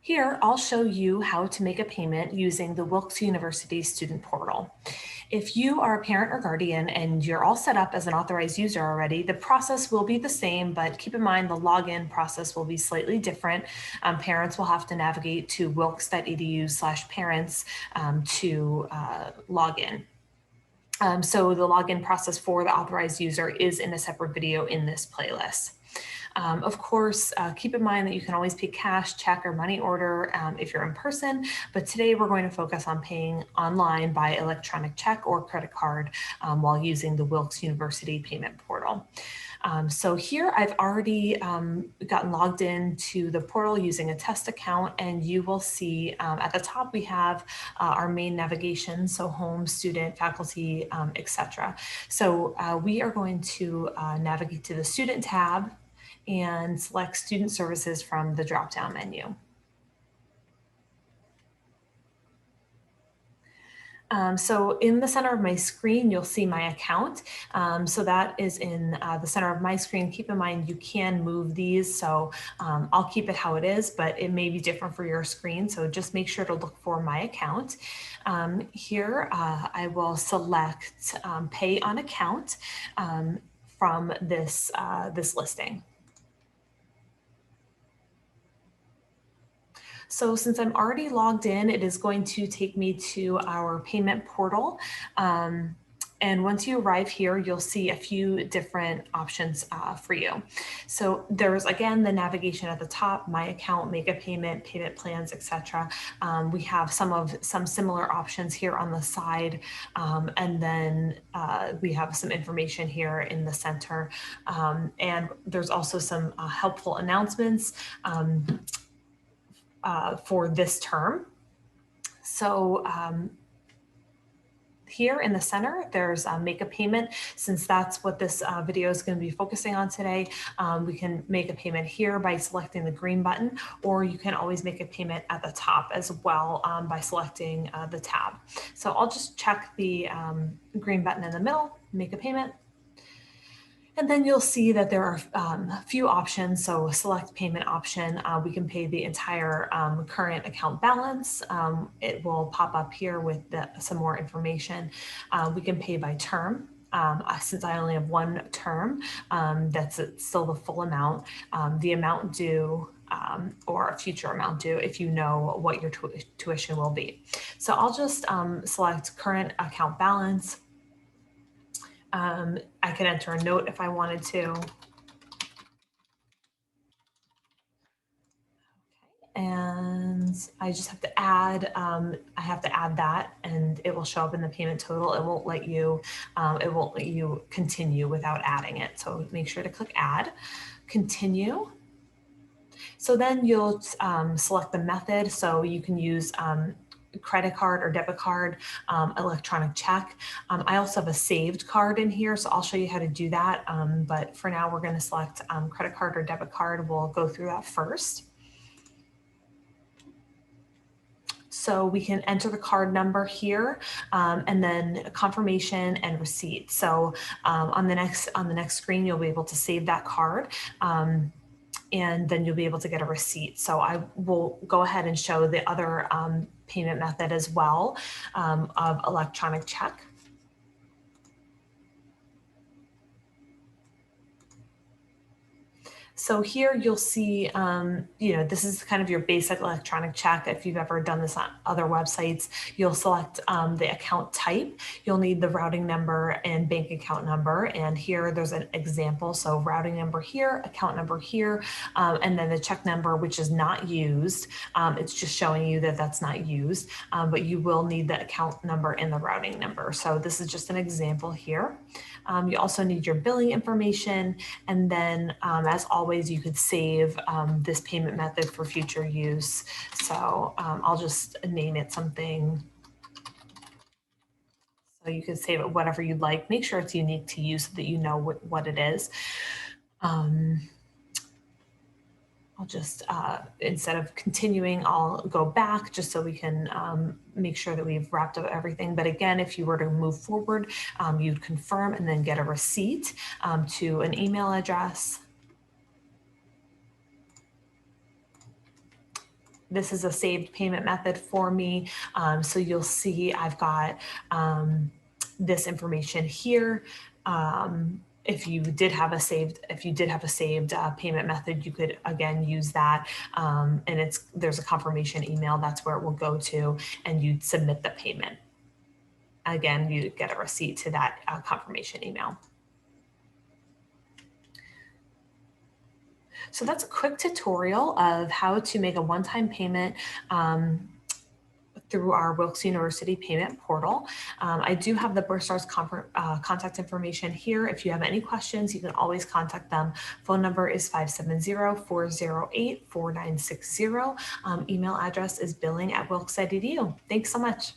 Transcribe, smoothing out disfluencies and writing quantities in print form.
Here, I'll show you how to make a payment using the Wilkes University Student Portal. If you are a parent or guardian and you're all set up as an authorized user already, the process will be the same, but keep in mind the login process will be slightly different. Parents will have to navigate to wilkes.edu/parents to log in. So the login process for the authorized user is in a separate video in this playlist. Of course, keep in mind that you can always pay cash, check, or money order if you're in person, but today we're going to focus on paying online by electronic check or credit card while using the Wilkes University payment portal. So here I've already gotten logged into the portal using a test account, and you will see at the top we have our main navigation, so home, student, faculty, etc. So we are going to navigate to the student tab and select student services from the drop-down menu. So in the center of my screen, you'll see my account. So that is in the center of my screen. Keep in mind, you can move these. So I'll keep it how it is, but it may be different for your screen. So just make sure to look for my account. Here, I will select pay on account from this, this listing. So since I'm already logged in, it is going to take me to our payment portal. And once you arrive here, you'll see a few different options for you. So there's, again, the navigation at the top, my account, make a payment, payment plans, etc. We have some similar options here on the side. And then we have some information here in the center. And there's also some helpful announcements for this term. So here in the center, there's make a payment. Since that's what this video is going to be focusing on today, we can make a payment here by selecting the green button, or you can always make a payment at the top as well by selecting the tab. So I'll just check the green button in the middle, make a payment. And then you'll see that there are a few options. So select payment option, we can pay the entire current account balance. It will pop up here with some more information. We can pay by term. Since I only have one term, that's still the full amount. The amount due or a future amount due if you know what your tuition will be. So I'll just select current account balance. I can enter a note if I wanted to. And I just have to add, that, and it will show up in the payment total. It won't let you continue without adding it. So make sure to click add, continue. So then you'll select the method. So you can use credit card or debit card, electronic check. I also have a saved card in here, so I'll show you how to do that. But for now, we're going to select credit card or debit card. We'll go through that first. So we can enter the card number here, and then confirmation and receipt. So on the next screen, you'll be able to save that card. And then you'll be able to get a receipt. So I will go ahead and show the other payment method as well of electronic check. So here you'll see, this is kind of your basic electronic check. If you've ever done this on other websites, you'll select the account type. You'll need the routing number and bank account number. And here there's an example. So routing number here, account number here, and then the check number, which is not used. It's just showing you that that's not used, but you will need the account number and the routing number. So this is just an example here. You also need your billing information, and then as always, you could save this payment method for future use. So I'll just name it something. So you can save it whatever you'd like. Make sure it's unique to you so that you know what it is. I'll just, instead of continuing, I'll go back just so we can make sure that we've wrapped up everything. But again, if you were to move forward, you'd confirm and then get a receipt to an email address. this is a saved payment method for me. So you'll see I've got this information here. If you did have a saved payment method, you could again use that, and there's a confirmation email. That's where it will go to, and you'd submit the payment. Again, you get a receipt to that confirmation email. So that's a quick tutorial of how to make a one-time payment through our Wilkes University payment portal. I do have the Bursar's contact information here. If you have any questions, you can always contact them. Phone number is 570-408-4960. Email address is billing@wilkes.edu. Thanks so much.